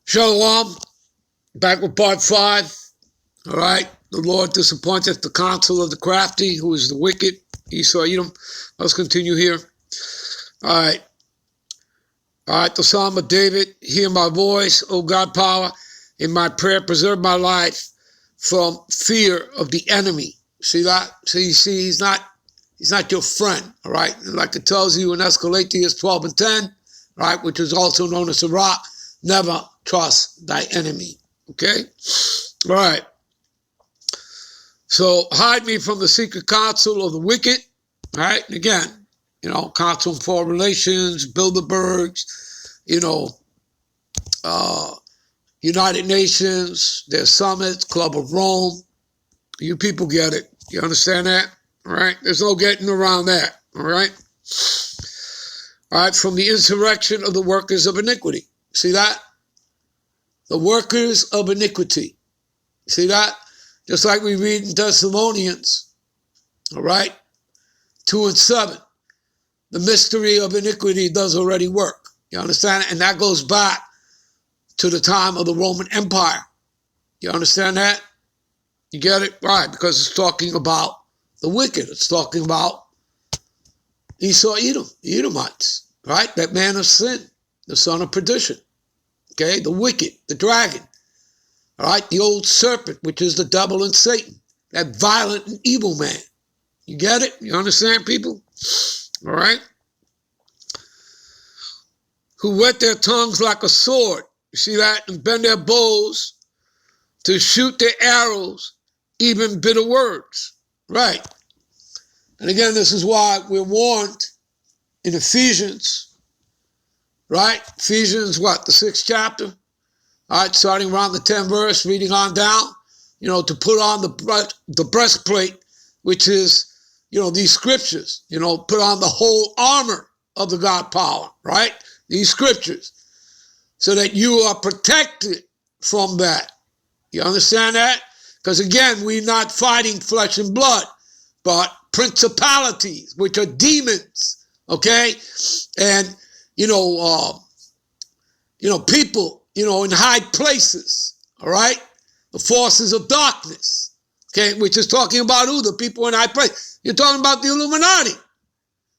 Shalom, back with part 5. All right, the Lord disappointeth the counsel of the crafty, who is the wicked. Esau, Edom. Let's continue here. All right, the Psalm of David. Hear my voice, O God, power. In my prayer, preserve my life from fear of the enemy. See that? See, he's not your friend. All right, like it tells you in Escalatius 12 and 10, right, which is also known as the rock. Never trust thy enemy. Okay? All right. So hide me from the secret counsel of the wicked. All right? And again, Council on Foreign Relations, Bilderbergs, United Nations, their summits, Club of Rome. You people get it. You understand that? All right? There's no getting around that. All right? All right, from the insurrection of the workers of iniquity. See that? The workers of iniquity. See that? Just like we read in Thessalonians, all right, 2 and 7. The mystery of iniquity does already work. You understand? And that goes back to the time of the Roman Empire. You understand that? You get it? Right, because it's talking about the wicked. It's talking about Esau, Edom, the Edomites, right? That man of sin, the son of perdition. Okay, the wicked, the dragon, all right, the old serpent, which is the devil and Satan, that violent and evil man. You get it? You understand, people? All right? Who whet their tongues like a sword, you see that? And bend their bows to shoot their arrows, even bitter words. Right. And again, this is why we're warned in Ephesians. Right? Ephesians, the 6th chapter? All right, starting around the 10th verse, reading on down, to put on the breastplate, which is, these scriptures, put on the whole armor of the God power, right? These scriptures, so that you are protected from that. You understand that? Because again, we're not fighting flesh and blood, but principalities, which are demons, okay? And people, in high places, all right? The forces of darkness, okay? Which is talking about who? The people in high places. You're talking about the Illuminati,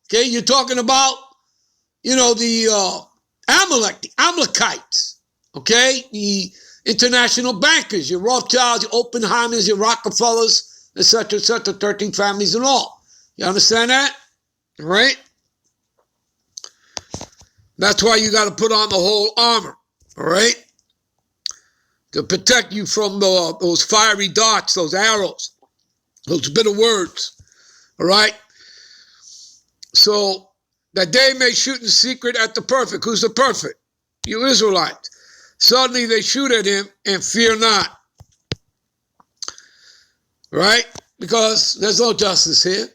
okay? You're talking about, the Amalekites, okay? The international bankers, your Rothschilds, your Oppenheimers, your Rockefellers, et cetera, 13 families and all. You understand that? All right? That's why you got to put on the whole armor, all right? To protect you from those fiery darts, those arrows, those bitter words, all right? So that they may shoot in secret at the perfect. Who's the perfect? You Israelites. Suddenly they shoot at him and fear not, right? Because there's no justice here,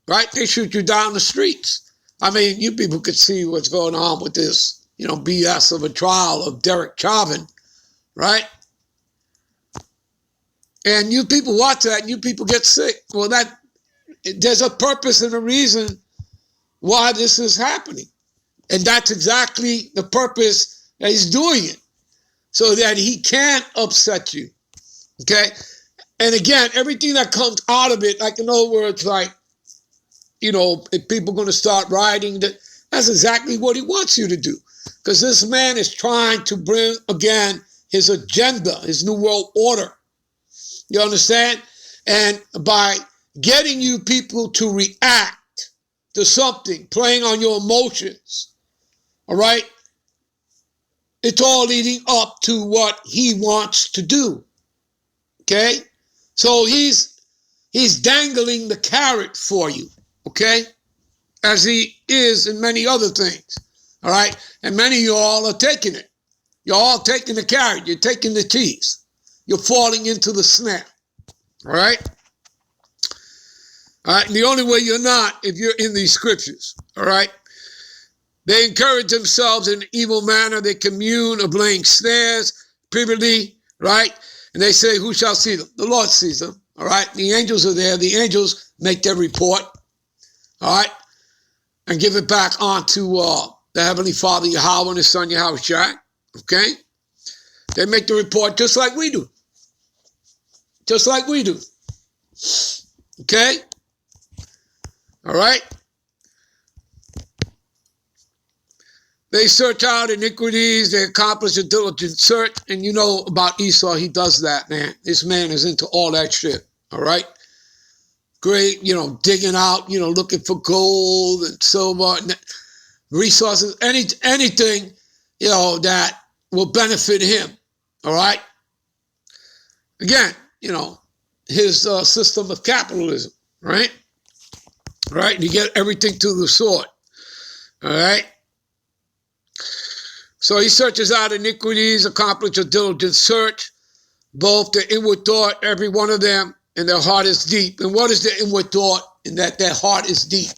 right? They shoot you down the streets. I mean, you people could see what's going on with this, BS of a trial of Derek Chauvin, right? And you people watch that and you people get sick. Well, there's a purpose and a reason why this is happening. And that's exactly the purpose that he's doing it, so that he can't upset you, okay? And again, everything that comes out of it, like in other words, like, if people are going to start rioting, that's exactly what he wants you to do. Because this man is trying to bring, again, his agenda, his new world order. You understand? And by getting you people to react to something, playing on your emotions, all right? It's all leading up to what he wants to do, okay? So he's dangling the carrot for you. Okay? As he is in many other things. All right? And many of you all are taking it. You're all taking the carrot. You're taking the cheese. You're falling into the snare. All right? All right? And the only way you're not, if you're in these scriptures. All right? They encourage themselves in an evil manner. They commune of laying snares privily. Right? And they say, who shall see them? The Lord sees them. All right? The angels are there. The angels make their report. All right, and give it back onto the Heavenly Father, Yahweh, and His Son, Yahushua. Okay? They make the report just like we do. Just like we do. Okay? All right? They search out iniquities. They accomplish a diligent search. And you know about Esau, he does that, man. This man is into all that shit. All right? Great, digging out, looking for gold and silver, and resources, anything, that will benefit him. All right? Again, his system of capitalism, right? Right? You get everything to the sword. All right? So he searches out iniquities, accomplish a diligent search, both the inward thought, every one of them, and their heart is deep. And what is the inward thought? In that their heart is deep.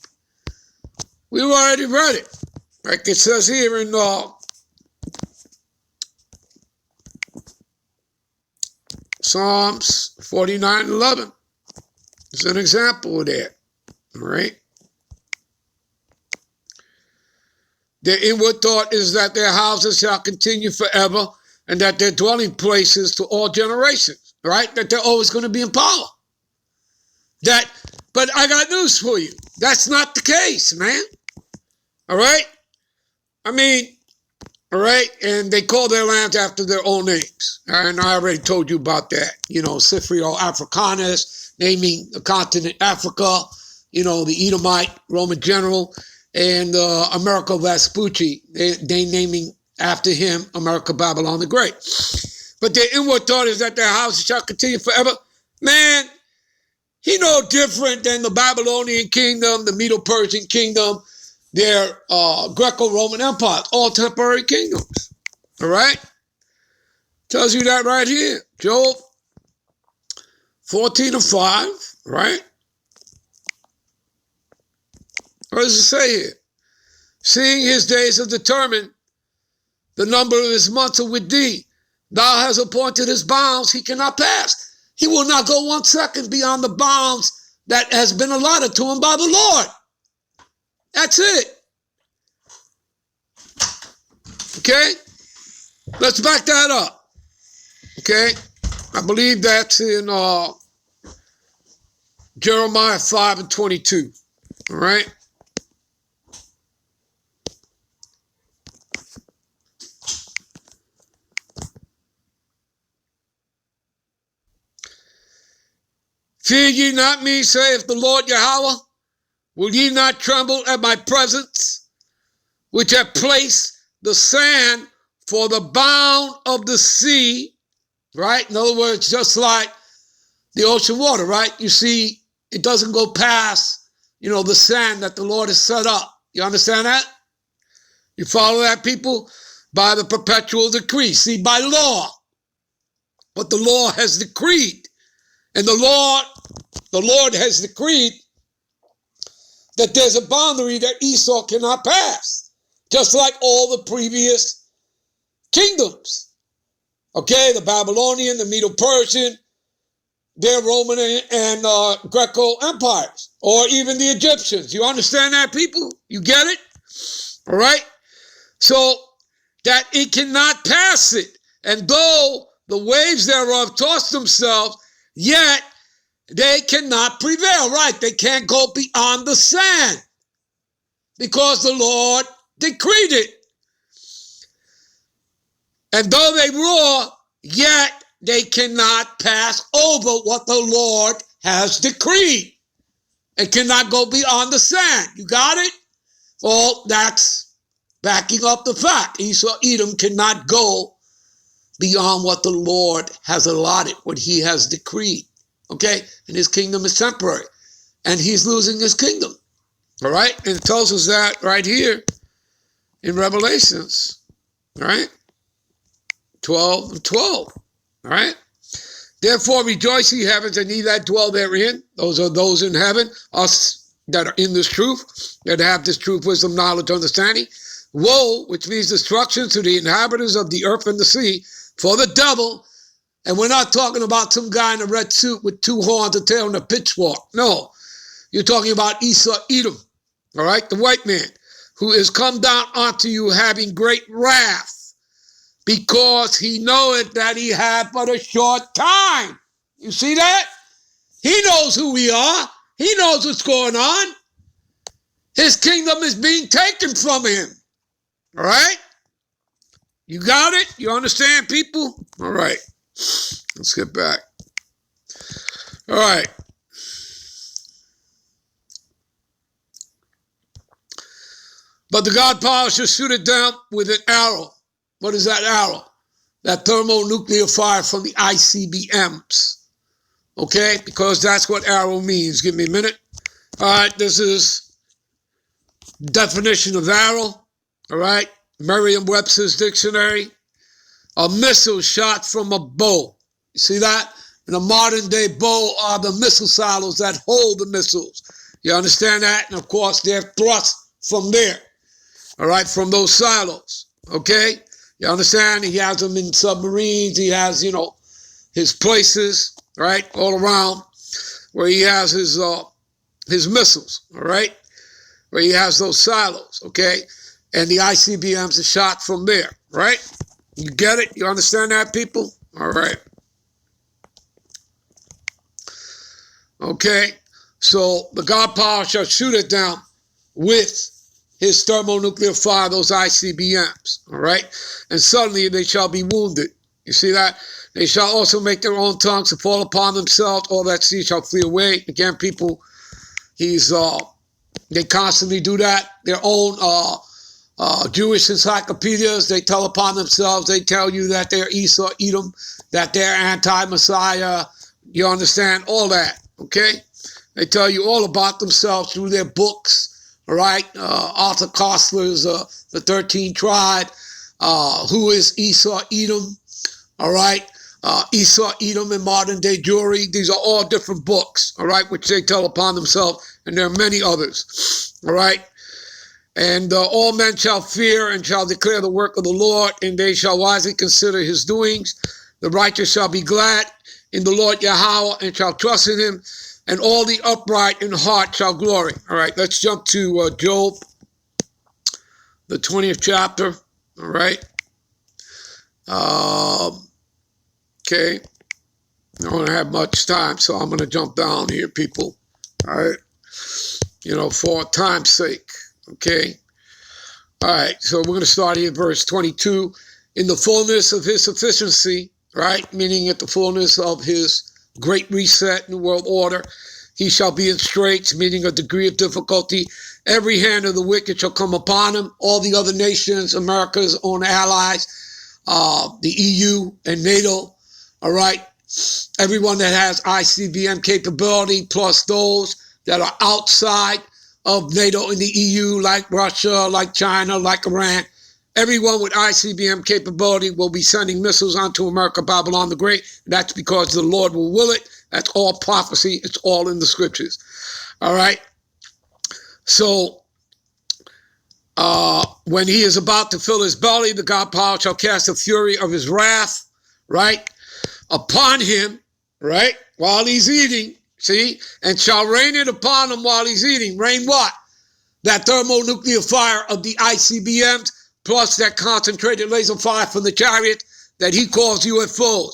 We've already read it. Like it says here in Psalms 49:11. It's an example of that. All right? Their inward thought is that their houses shall continue forever and that their dwelling places to all generations, right? That they're always going to be in power. But I got news for you. That's not the case, man. All right? All right? And they call their lands after their own names. And I already told you about that. Scipio Africanus, naming the continent Africa, the Edomite Roman general, and Americo Vespucci, they naming after him America Babylon the Great. But their inward thought is that their houses shall continue forever. Man, he no different than the Babylonian kingdom, the Medo-Persian kingdom, their Greco-Roman empire, all temporary kingdoms. All right? Tells you that right here. Job 14:5, right? What does it say here? Seeing his days are determined, the number of his months are with thee. Thou hast appointed his bounds, he cannot pass. He will not go 1 second beyond the bounds that has been allotted to him by the Lord. That's it. Okay? Let's back that up. Okay? I believe that's in Jeremiah 5:22. All right? Fear ye not me, saith the Lord Yahweh. Will ye not tremble at my presence, which have placed the sand for the bound of the sea, right? In other words, just like the ocean water, right? You see, it doesn't go past, the sand that the Lord has set up. You understand that? You follow that, people? By the perpetual decree. See, by law. What the law has decreed. And the Lord has decreed that there's a boundary that Esau cannot pass, just like all the previous kingdoms. Okay, the Babylonian, the Medo-Persian, their Roman and Greco empires, or even the Egyptians. You understand that, people? You get it? All right? So that it cannot pass it. And though the waves thereof toss themselves, yet they cannot prevail, right? They can't go beyond the sand because the Lord decreed it. And though they roar, yet they cannot pass over what the Lord has decreed. It cannot go beyond the sand. You got it? Well, that's backing up the fact. Edom cannot go beyond what the Lord has allotted, what he has decreed. Okay? And his kingdom is temporary. And he's losing his kingdom. All right? And it tells us that right here in Revelations. All right? 12:12. All right? Therefore rejoice, ye heavens, and ye that dwell therein. Those are those in heaven, us that are in this truth, that have this truth, wisdom, knowledge, understanding. Woe, which means destruction to the inhabitants of the earth and the sea, for the devil. And we're not talking about some guy in a red suit with 2 horns, a tail, and a pitchfork. No. You're talking about Esau, Edom, all right, the white man, who is come down unto you having great wrath, because he knoweth that he hath but a short time. You see that? He knows who we are. He knows what's going on. His kingdom is being taken from him. All right? You got it? You understand, people? All right. Let's get back. All right. But the God power shall shoot it down with an arrow. What is that arrow? That thermonuclear fire from the ICBMs. Okay? Because that's what arrow means. Give me a minute. All right. This is definition of arrow. All right? Merriam-Webster's dictionary. A missile shot from a bow. You see that? In a modern day bow are the missile silos that hold the missiles. You understand that? And of course, they're thrust from there. All right, from those silos. Okay? You understand? He has them in submarines. He has, his places, right, all around where he has his missiles, all right? Where he has those silos, okay? And the ICBMs are shot from there, right? You get it? You understand that, people? All right. Okay, so the God power shall shoot it down with his thermonuclear fire, those ICBMs, all right? And suddenly they shall be wounded. You see that? They shall also make their own tongues to fall upon themselves. All that sea shall flee away. Again, people, they constantly do that. Their own Jewish encyclopedias, they tell upon themselves. They tell you that they're Esau, Edom, that they're anti-Messiah. You understand? All that, okay? They tell you all about themselves through their books. All right, Arthur Koestler's The 13th Tribe, who is Esau, Edom, all right, Esau, Edom in modern day Jewry. These are all different books, all right, which they tell upon themselves, and there are many others, all right. And all men shall fear and shall declare the work of the Lord, and they shall wisely consider his doings. The righteous shall be glad in the Lord Yahweh and shall trust in him. And all the upright in heart shall glory. All right, let's jump to Job, the 20th chapter. All right. Okay. I don't have much time, so I'm going to jump down here, people. All right. For time's sake. Okay. All right, so we're going to start here, verse 22. In the fullness of his sufficiency, right, meaning at the fullness of his great reset, new world order, he shall be in straits, meaning a degree of difficulty. Every hand of the wicked shall come upon him. All the other nations, America's own allies, the EU and NATO, all right? Everyone that has ICBM capability, plus those that are outside of NATO and the EU, like Russia, like China, like Iran, everyone with ICBM capability will be sending missiles onto America, Babylon the Great. That's because the Lord will will it. That's all prophecy. It's all in the scriptures. All right. So when he is about to fill his belly, the God power shall cast the fury of his wrath, right, upon him, right, while he's eating, see, and shall rain it upon him while he's eating. Rain what? That thermonuclear fire of the ICBMs, plus that concentrated laser fire from the chariot that he calls UFOs.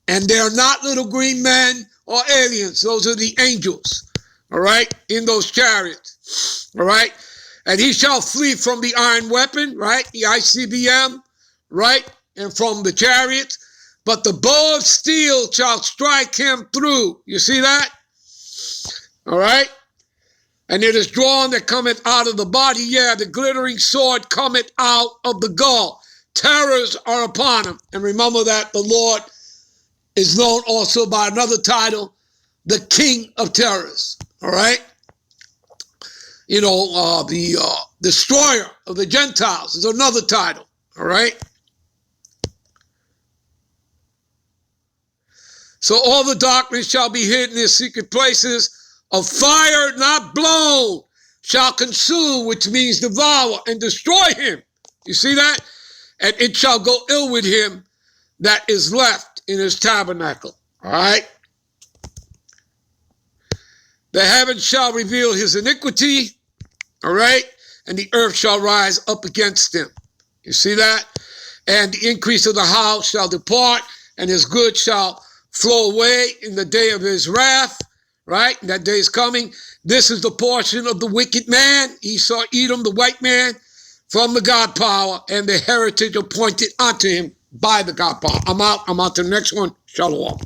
And they're not little green men or aliens. Those are the angels, all right, in those chariots, all right? And he shall flee from the iron weapon, right, the ICBM, right, and from the chariots. But the bow of steel shall strike him through. You see that? All right? And it is drawn that cometh out of the body. Yeah, the glittering sword cometh out of the gall. Terrors are upon him. And remember that the Lord is known also by another title, the King of Terrors. All right? The Destroyer of the Gentiles is another title. All right? So all the darkness shall be hid in their secret places. A fire not blown shall consume, which means devour and destroy him. You see that? And it shall go ill with him that is left in his tabernacle. All right? The heavens shall reveal his iniquity. All right? And the earth shall rise up against him. You see that? and the increase of the house shall depart, and his goods shall flow away in the day of his wrath, right? And that day is coming. This is the portion of the wicked man, Esau, Edom, the white man, from the God power, and the heritage appointed unto him by the God power. I'm out to the next one. Shalom.